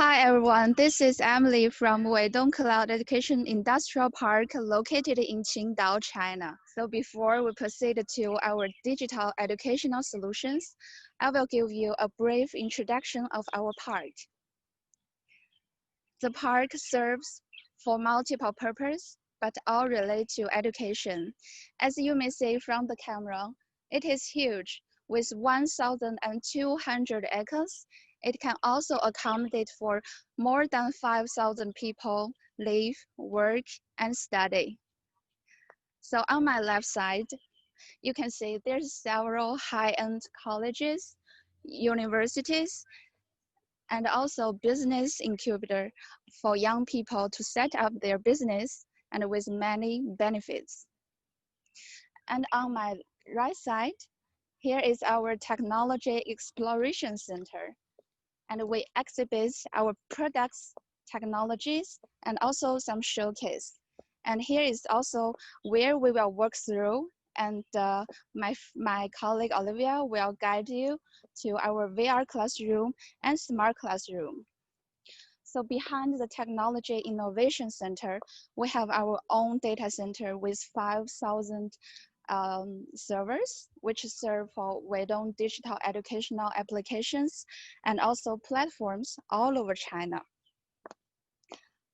Hi everyone, this is Amelie from Weidong Cloud Education Industrial Park located in Qingdao, China. So before we proceed to our digital educational solutions, I will give you a brief introduction of our park. The park serves for multiple purposes, but all relate to education. As you may see from the camera, it is huge with 1,200 acres. It can also accommodate for more than 5,000 people live, work, and study. So on my left side, you can see there's several high-end colleges, universities, and also business incubator for young people to set up their business and with many benefits. And on my right side, here is our Technology Exploration Center. And we exhibit our products, technologies, and also some showcase. And here is also where we will work through, and my colleague Olivia will guide you to our VR classroom and smart classroom. So behind the Technology Innovation Center, we have our own data center with 5,000 servers, which serve for Weidong digital educational applications and also platforms all over China.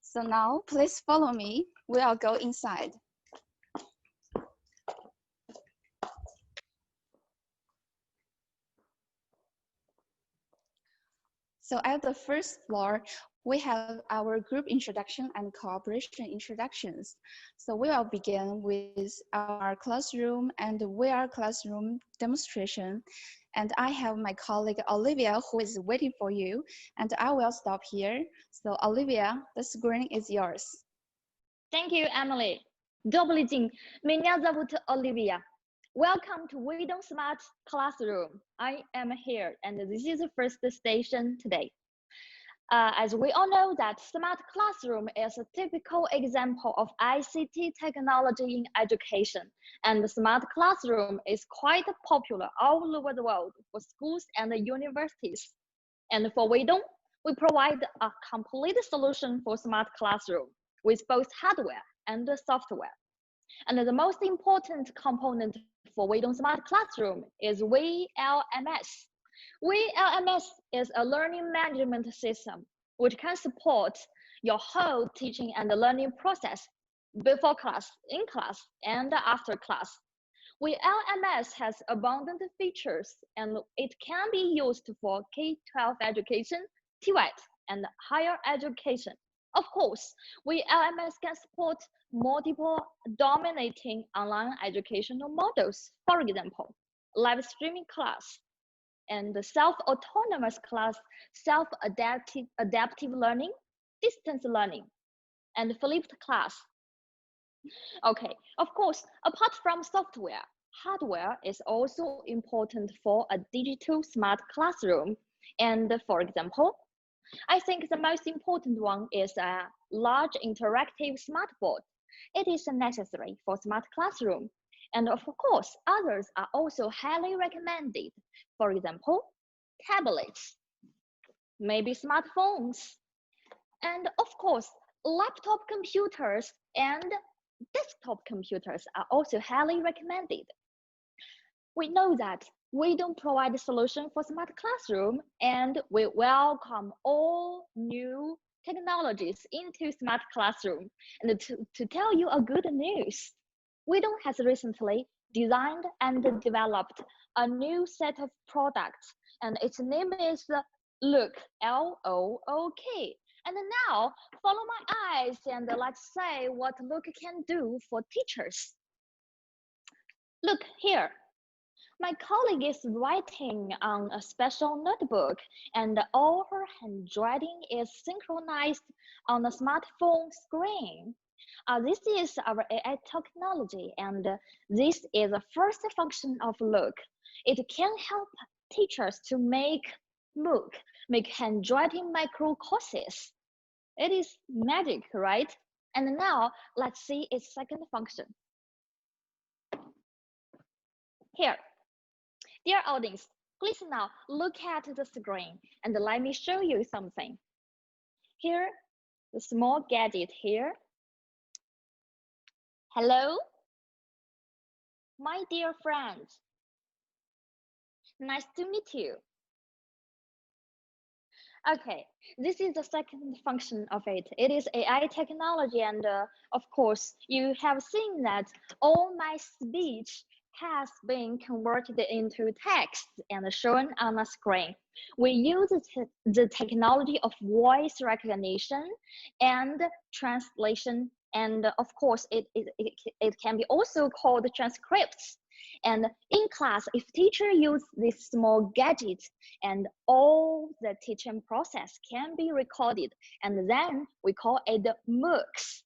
So now, please follow me. We'll go inside. So at the first floor, we have our group introduction and cooperation introductions. So we will begin with our classroom and VR classroom demonstration. And I have my colleague Olivia who is waiting for you, and I will stop here. So Olivia, the screen is yours. Thank you, Emily. Добрый день. Меня зовут Olivia. Welcome to Weidong Smart Classroom. I am here, and this is the first station today. As we all know that smart classroom is a typical example of ICT technology in education, and the smart classroom is quite popular all over the world for schools and universities. And for Weidong, we provide a complete solution for smart classroom with both hardware and software. And the most important component for Weidong Smart Classroom is WLMS. WLMS is a learning management system which can support your whole teaching and learning process before class, in class, and after class. WLMS has abundant features and it can be used for K-12 education, TVET, and higher education. Of course, WLMS can support multiple dominating online educational models, for example, live streaming class, and the self-autonomous class, self-adaptive learning, distance learning, and flipped class. Okay, of course, apart from software, hardware is also important for a digital smart classroom. And for example, I think the most important one is a large interactive smart board. It is necessary for smart classroom. And of course, others are also highly recommended. For example, tablets, maybe smartphones, and of course, laptop computers and desktop computers are also highly recommended. We know that we don't provide a solution for smart classroom, and we welcome all new technologies into smart classroom. And to tell you a good news, Weidong has recently designed and developed a new set of products, and its name is Look, L-O-O-K. And now, follow my eyes and let's say what Look can do for teachers. Look here. My colleague is writing on a special notebook, and all her handwriting is synchronized on the smartphone screen. This is our AI technology, and this is the first function of Look. It can help teachers to make handwriting micro courses. It is magic, right? And now let's see its second function. Here. Dear audience, please now look at the screen and let me show you something. Here, the small gadget here. Hello, my dear friends. Nice to meet you. Okay, this is the second function of it. It is AI technology, and of course, you have seen that all my speech has been converted into text and shown on a screen. We use the technology of voice recognition and translation, and of course, it can be also called transcripts. And in class, if teacher use this small gadget, and all the teaching process can be recorded, and then we call it the MOOCs.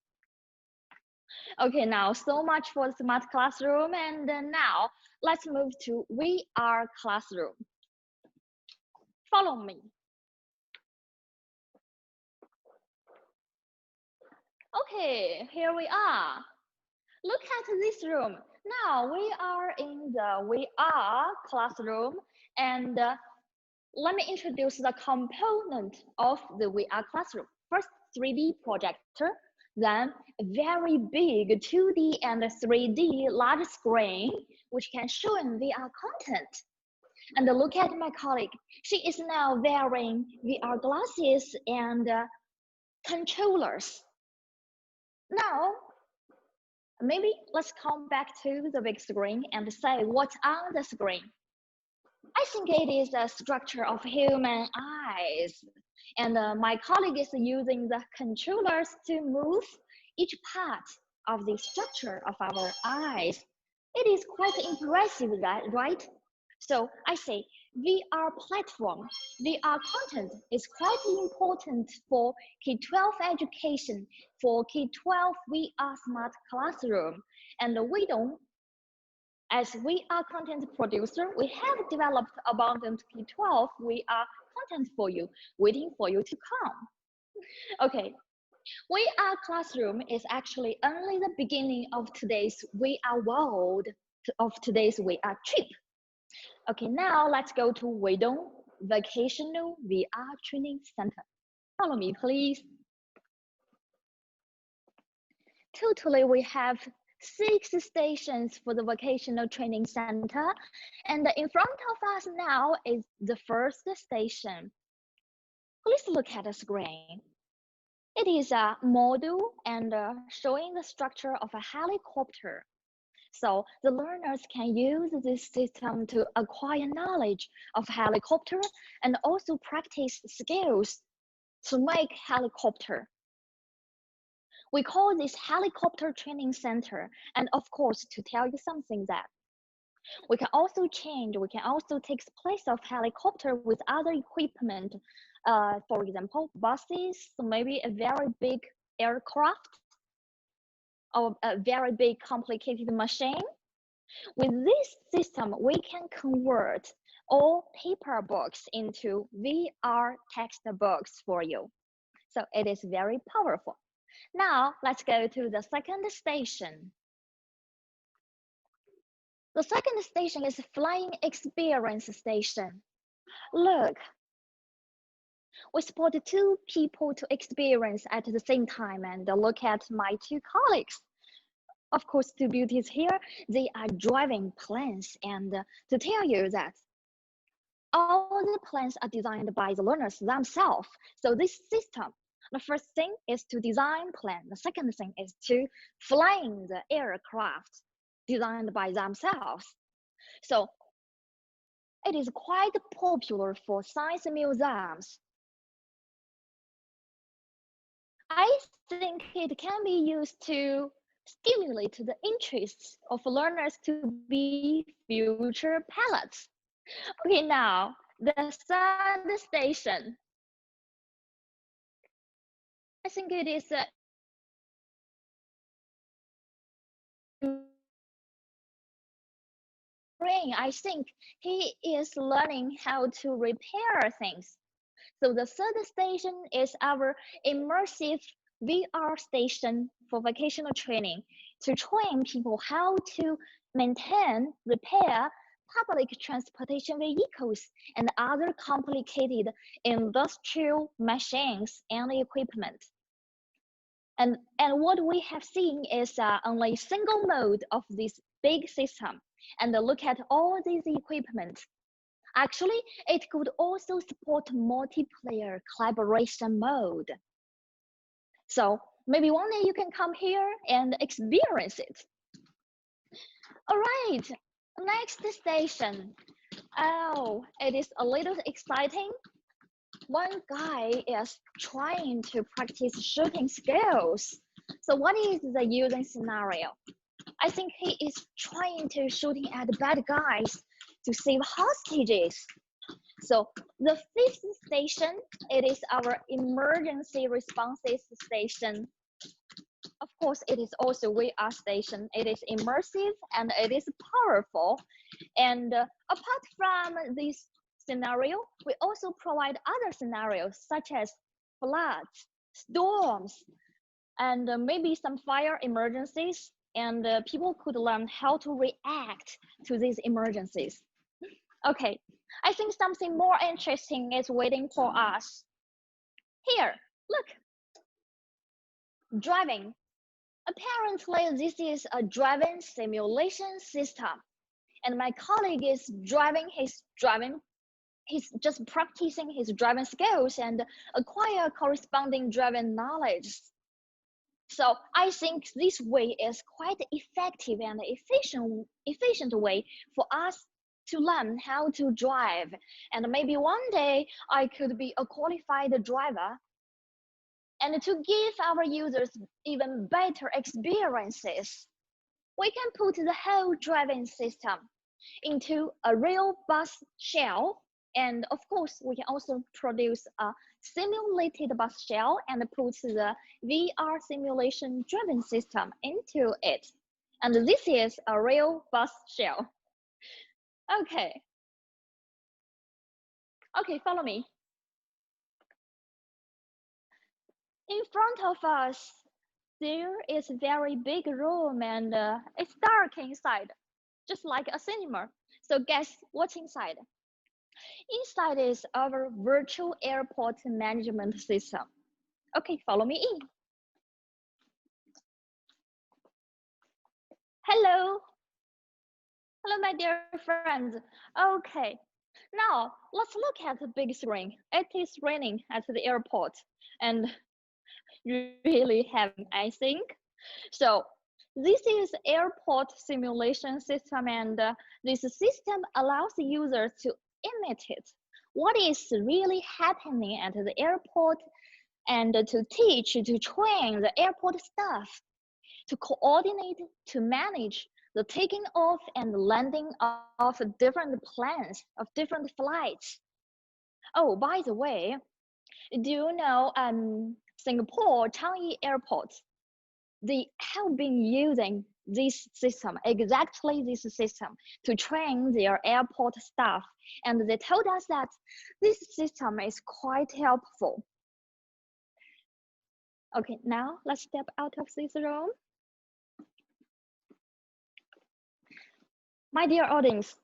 Okay, now so much for the smart classroom, and now let's move to VR classroom. Follow me. Okay, here we are. Look at this room. Now we are in the VR classroom, and let me introduce the component of the VR classroom. First, 3D projector, then a very big 2D and 3D large screen, which can show in VR content. And look at my colleague. She is now wearing VR glasses and controllers. Now, maybe let's come back to the big screen and say what's on the screen. I think it is a structure of human eyes. And my colleague is using the controllers to move each part of the structure of our eyes. It is quite impressive, right? So I say VR platform, VR content is quite important for K-12 education, for K-12 VR smart classroom. And Weidong, as VR content producer, we have developed abundant K-12 VR content for you, waiting for you to come. Okay, VR classroom is actually only the beginning of today's VR world, of today's VR trip. Okay, now let's go to Weidong Vocational VR Training Center. Follow me, please. Totally, we have 6 stations for the Vocational Training Center, and in front of us now is the first station. Please look at the screen. It is a model and showing the structure of a helicopter. So the learners can use this system to acquire knowledge of helicopter and also practice skills to make helicopter. We call this helicopter training center. And of course, to tell you something that we can also take place of helicopter with other equipment. For example, buses, maybe a very big aircraft, or a very big complicated machine. With this system, we can convert all paper books into VR textbooks for you. So it is very powerful. Now let's go to the second station. The second station is Flying Experience Station. Look, we support 2 people to experience at the same time, and look at my 2 colleagues. Of course, 2 beauties here, they are driving planes, and to tell you that all the planes are designed by the learners themselves. So this system, the first thing is to design plan. The second thing is to flying the aircraft designed by themselves. So it is quite popular for science museums. I think it can be used to stimulate the interests of learners to be future pilots. Okay, now the third station. I think it is I think he is learning how to repair things. So the third station is our immersive VR station for vocational training to train people how to maintain, repair public transportation vehicles, and other complicated industrial machines and equipment. And what we have seen is only a single mode of this big system. And look at all these equipment. Actually, it could also support multiplayer collaboration mode. So maybe one day you can come here and experience it. All right, next station. Oh, it is a little exciting. One guy is trying to practice shooting skills. So what is the using scenario? I think he is trying to shooting at bad guys to save hostages. So the fifth station, it is our emergency responses station. Of course, it is also VR station. It is immersive and it is powerful. And apart from this scenario, we also provide other scenarios such as floods, storms, and maybe some fire emergencies. And people could learn how to react to these emergencies. Okay, I think something more interesting is waiting for us. Here, look. Driving. Apparently, this is a driving simulation system. And my colleague is he's just practicing his driving skills and acquire corresponding driving knowledge. So I think this way is quite effective and efficient way for us to learn how to drive. And maybe one day I could be a qualified driver. And to give our users even better experiences, we can put the whole driving system into a real bus shell. And of course, we can also produce a simulated bus shell and put the VR simulation driving system into it. And this is a real bus shell. Okay. Okay, follow me. In front of us, there is a very big room and it's dark inside, just like a cinema. So guess what's inside? Inside is our virtual airport management system. Okay, follow me in. Hello. Hello, my dear friends. Okay, now let's look at the big screen. It is raining at the airport and really heavy, I think. So this is airport simulation system, and this system allows users to imitate what is really happening at the airport and to teach, to train the airport staff, to coordinate, to manage the taking off and landing of different planes, of different flights. Oh, by the way, do you know Singapore Changi Airport, they have been using this system, exactly this system, to train their airport staff. And they told us that this system is quite helpful. Okay, now let's step out of this room. My dear audience,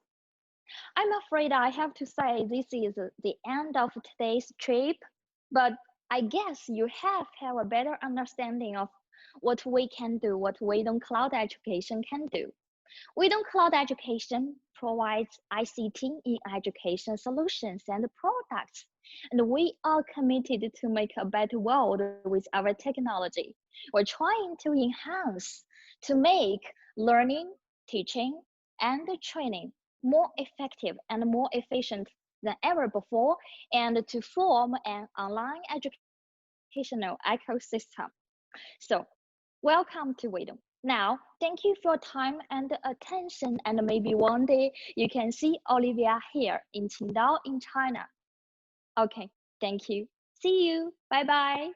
I'm afraid I have to say this is the end of today's trip, but I guess you have a better understanding of what we can do, what Weidong Cloud Education can do. Weidong Cloud Education provides ICT in education solutions and products, and we are committed to make a better world with our technology. We're trying to enhance, to make learning, teaching, and training more effective and more efficient than ever before, and to form an online educational ecosystem. So, welcome to Weidong. Now, thank you for your time and attention, and maybe one day you can see Olivia here in Qingdao in China. Okay, thank you. See you. Bye-bye.